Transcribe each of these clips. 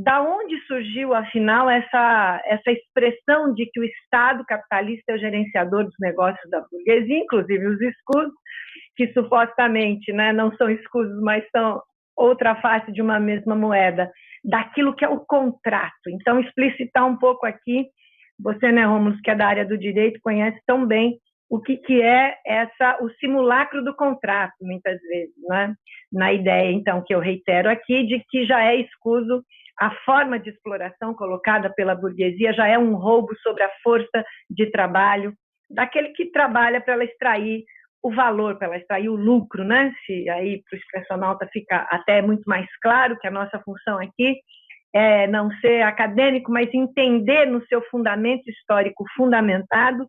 da onde surgiu, afinal, essa expressão de que o Estado capitalista é o gerenciador dos negócios da burguesia, inclusive os escudos, que supostamente, né, não são escudos, mas são outra face de uma mesma moeda, daquilo que é o contrato. Então, explicitar um pouco aqui, você, né, Rômulo, que é da área do direito, conhece tão bem o que é o simulacro do contrato, muitas vezes, né? Na ideia, então, que eu reitero aqui, de que já é escuso a forma de exploração colocada pela burguesia, já é um roubo sobre a força de trabalho daquele que trabalha para ela extrair o valor, para ela extrair o lucro, né? Se aí para o expressionauta fica até muito mais claro que a nossa função aqui é não ser acadêmico, mas entender no seu fundamento histórico fundamentado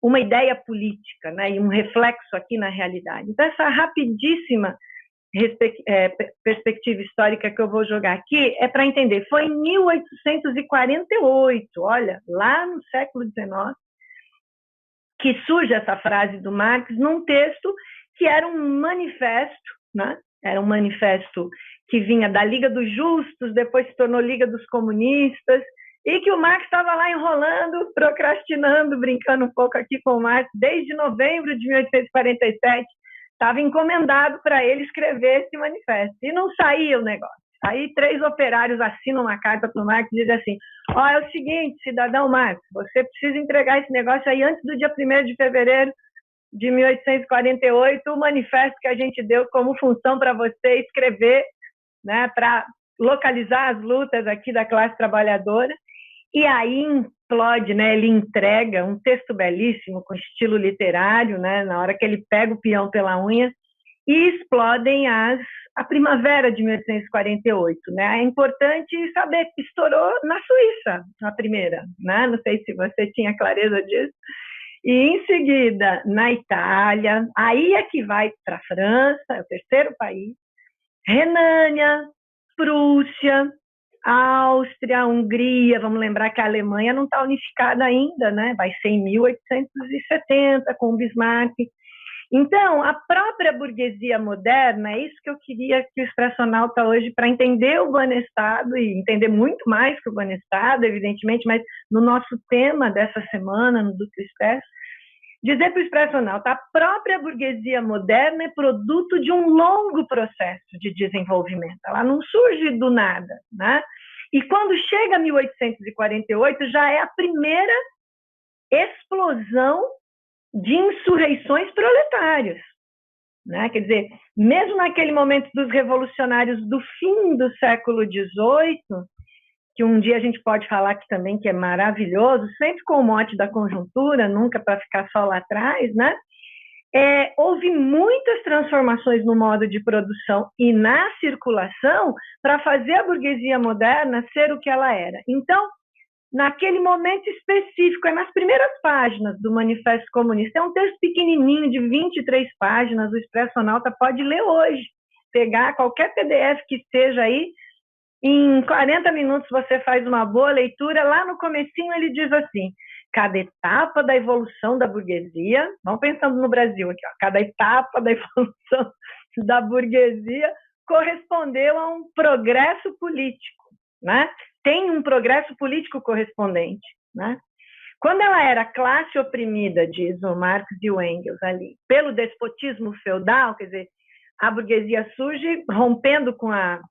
uma ideia política, né? E um reflexo aqui na realidade. Então, essa rapidíssima perspectiva histórica que eu vou jogar aqui é para entender. Foi em 1848, olha, lá no século XIX, que surge essa frase do Marx num texto que era um manifesto, né? Era um manifesto que vinha da Liga dos Justos, depois se tornou Liga dos Comunistas, e que o Marx estava lá enrolando, procrastinando, brincando um pouco aqui com o Marx, desde novembro de 1847, estava encomendado para ele escrever esse manifesto, e não saía o negócio. Aí 3 operários assinam uma carta para o Marx e dizem assim: ó, é o seguinte, cidadão Marx, você precisa entregar esse negócio aí antes do dia 1º de fevereiro de 1848, o manifesto que a gente deu como função para você escrever, né, para localizar as lutas aqui da classe trabalhadora. E aí implode, né, ele entrega um texto belíssimo, com estilo literário, né, na hora que ele pega o peão pela unha, e explodem a primavera de 1848. Né? É importante saber que estourou na Suíça, a primeira, né? Não sei se você tinha clareza disso. E em seguida, na Itália, aí é que vai para a França, é o terceiro país, Renânia, Prússia, Áustria, Hungria, vamos lembrar que a Alemanha não está unificada ainda, né? Vai ser em 1870, com Bismarck. Então, a própria burguesia moderna, é isso que eu queria que o expressionauta hoje, para entender o Banestado, e entender muito mais que o Banestado, evidentemente, mas no nosso tema dessa semana, no Duplo Expresso, dizer para o expressionauta, a própria burguesia moderna é produto de um longo processo de desenvolvimento. Ela não surge do nada, né? E quando chega a 1848, já é a primeira explosão de insurreições proletárias, né? Quer dizer, mesmo naquele momento dos revolucionários do fim do século XVIII, que um dia a gente pode falar que também que é maravilhoso, sempre com o mote da conjuntura, nunca para ficar só lá atrás, né? Houve muitas transformações no modo de produção e na circulação para fazer a burguesia moderna ser o que ela era. Então, naquele momento específico, é nas primeiras páginas do Manifesto Comunista, é um texto pequenininho de 23 páginas, o expressionauta pode ler hoje, pegar qualquer PDF que esteja aí, em 40 minutos você faz uma boa leitura. Lá no comecinho ele diz assim: cada etapa da evolução da burguesia, vamos pensando no Brasil aqui, ó, cada etapa da evolução da burguesia correspondeu a um progresso político, né? Tem um progresso político correspondente, né? Quando ela era classe oprimida, diz o Marx e o Engels ali, pelo despotismo feudal, quer dizer, a burguesia surge rompendo com a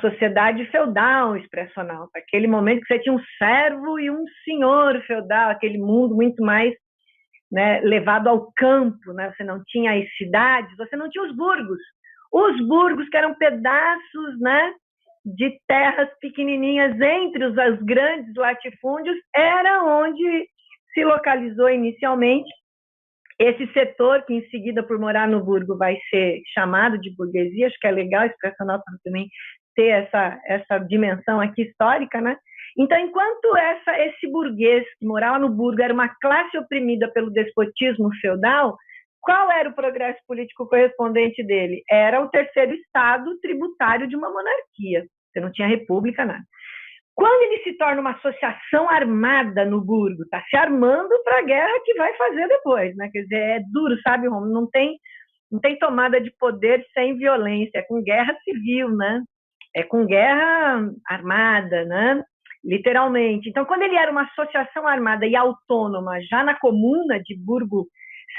sociedade feudal expressional, aquele momento que você tinha um servo e um senhor feudal, aquele mundo muito mais, né, levado ao campo, né? Você não tinha as cidades, você não tinha os burgos que eram pedaços, né, de terras pequenininhas entre os grandes latifúndios, era onde se localizou inicialmente esse setor, que em seguida, por morar no burgo, vai ser chamado de burguesia. Acho que é legal expressional também ter essa dimensão aqui histórica, né? Então, enquanto esse burguês que morava no burgo era uma classe oprimida pelo despotismo feudal, qual era o progresso político correspondente dele? Era o terceiro estado tributário de uma monarquia. Você não tinha república, nada. Quando ele se torna uma associação armada no burgo, está se armando para a guerra que vai fazer depois, né? Quer dizer, é duro, sabe, Romulo? Não tem tomada de poder sem violência, é com guerra civil, né? é com guerra armada, né? Literalmente. Então, quando ele era uma associação armada e autônoma, já na comuna de Burgo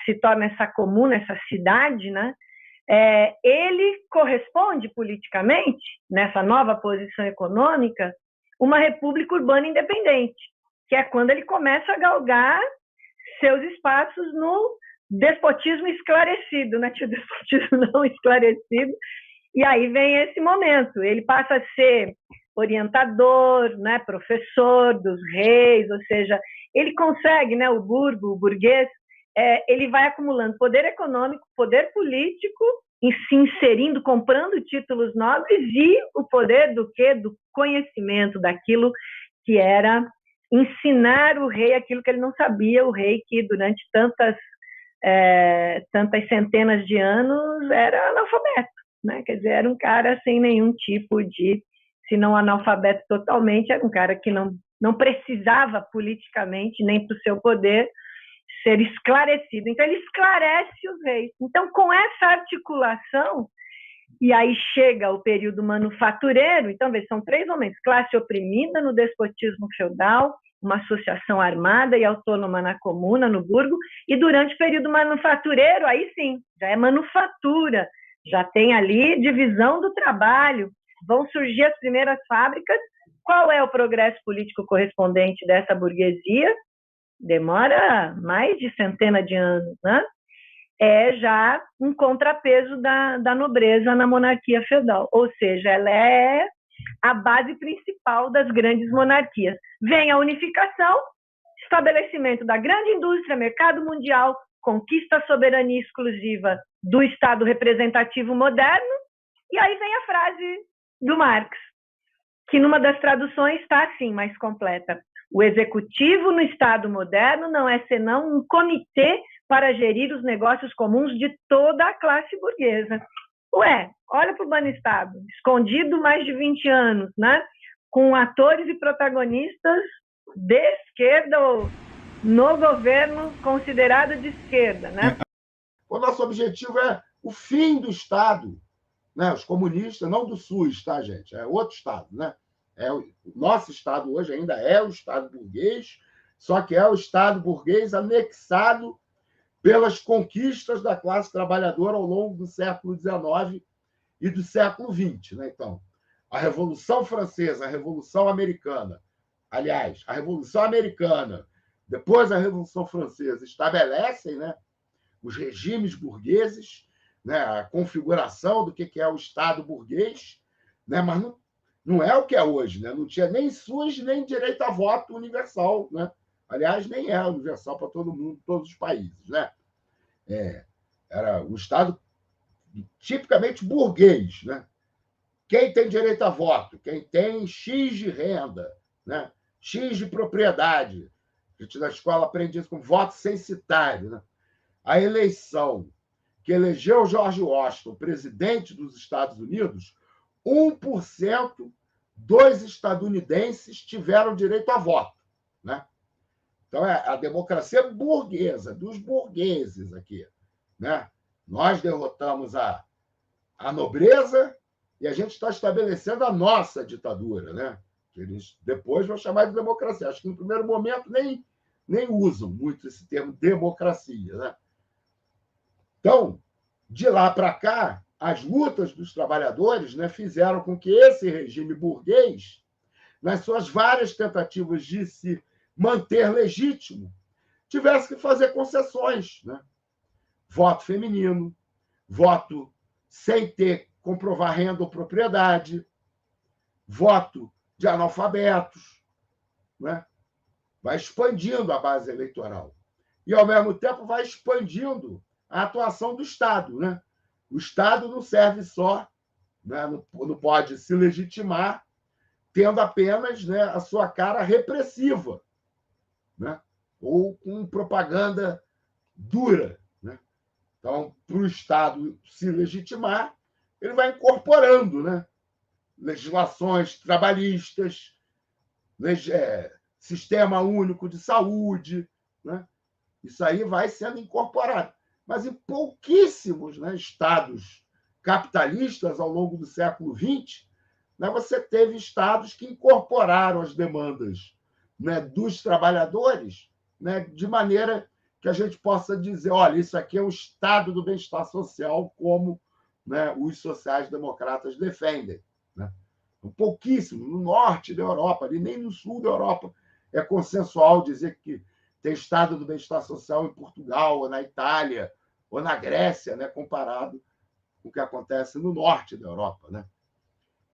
se torna essa comuna, essa cidade, né? Ele corresponde politicamente, nessa nova posição econômica, uma república urbana independente, que é quando ele começa a galgar seus espaços no despotismo esclarecido, né? O despotismo não esclarecido. E aí vem esse momento, ele passa a ser orientador, né, professor dos reis, ou seja, ele consegue, né, o burguês, ele vai acumulando poder econômico, poder político, se inserindo, comprando títulos nobres e o poder do quê? Do conhecimento, daquilo que era ensinar o rei aquilo que ele não sabia, o rei que durante tantas centenas de anos era analfabeto, né? Quer dizer, era um cara sem nenhum tipo de, se não analfabeto totalmente, era um cara que não precisava politicamente, nem para o seu poder, ser esclarecido. Então, ele esclarece os reis. Então, com essa articulação, e aí chega o período manufatureiro, então, são 3 momentos: classe oprimida no despotismo feudal, uma associação armada e autônoma na comuna, no burgo, e durante o período manufatureiro, aí sim, já é manufatura, já tem ali divisão do trabalho, vão surgir as primeiras fábricas. Qual é o progresso político correspondente dessa burguesia? Demora mais de centena de anos, né? É já um contrapeso da nobreza na monarquia feudal, ou seja, ela é a base principal das grandes monarquias. Vem a unificação, estabelecimento da grande indústria, mercado mundial, conquista a soberania exclusiva do Estado representativo moderno, e aí vem a frase do Marx, que numa das traduções está assim, mais completa: o executivo no Estado moderno não é senão um comitê para gerir os negócios comuns de toda a classe burguesa. Ué, olha para o Banestado, escondido mais de 20 anos, né? Com atores e protagonistas de esquerda, ou no governo considerado de esquerda, né? O nosso objetivo é o fim do Estado, né? Os comunistas, não do SUS, tá, gente? É outro Estado, né? O nosso Estado hoje ainda é o Estado burguês, só que é o Estado burguês anexado pelas conquistas da classe trabalhadora ao longo do século XIX e do século XX. Né? Então, a Revolução Francesa, a Revolução Americana, aliás, a Revolução Americana, depois a Revolução Francesa, estabelecem, né, os regimes burgueses, né, a configuração do que é o Estado burguês, né, mas não é o que é hoje. Né? Não tinha nem SUS, nem direito a voto universal. Né? Aliás, nem é universal para todo mundo, todos os países. Né? Era um Estado tipicamente burguês. Né? Quem tem direito a voto? Quem tem X de renda, né? X de propriedade. A gente na escola aprende isso com voto censitário. Né? A eleição que elegeu George Washington presidente dos Estados Unidos, 1% dos estadunidenses tiveram direito a voto. Né? Então, é a democracia burguesa, dos burgueses aqui. Né? Nós derrotamos a nobreza e a gente está estabelecendo a nossa ditadura. Né? Que eles depois vão chamar de democracia. Acho que no primeiro momento nem usam muito esse termo democracia. Né? Então, de lá para cá, as lutas dos trabalhadores, né, fizeram com que esse regime burguês, nas suas várias tentativas de se manter legítimo, tivesse que fazer concessões. Né? Voto feminino, voto sem ter comprovar renda ou propriedade, voto de analfabetos. Né? Vai expandindo a base eleitoral. E, ao mesmo tempo, vai expandindo a atuação do Estado. Né? O Estado não serve só, né? Não pode se legitimar tendo apenas, né, a sua cara repressiva, né? Ou com propaganda dura. Né? Então, para o Estado se legitimar, ele vai incorporando, né, legislações trabalhistas, sistema único de saúde. Né? Isso aí vai sendo incorporado. Mas em pouquíssimos, né, estados capitalistas ao longo do século XX, né, você teve estados que incorporaram as demandas, né, dos trabalhadores, né, de maneira que a gente possa dizer, olha, isso aqui é o estado do bem-estar social, como, né, os sociais-democratas defendem. Né? Pouquíssimo. No norte da Europa, ali, nem no sul da Europa, é consensual dizer que tem estado do bem-estar social em Portugal, ou na Itália, ou na Grécia, né, comparado com o que acontece no norte da Europa. Né?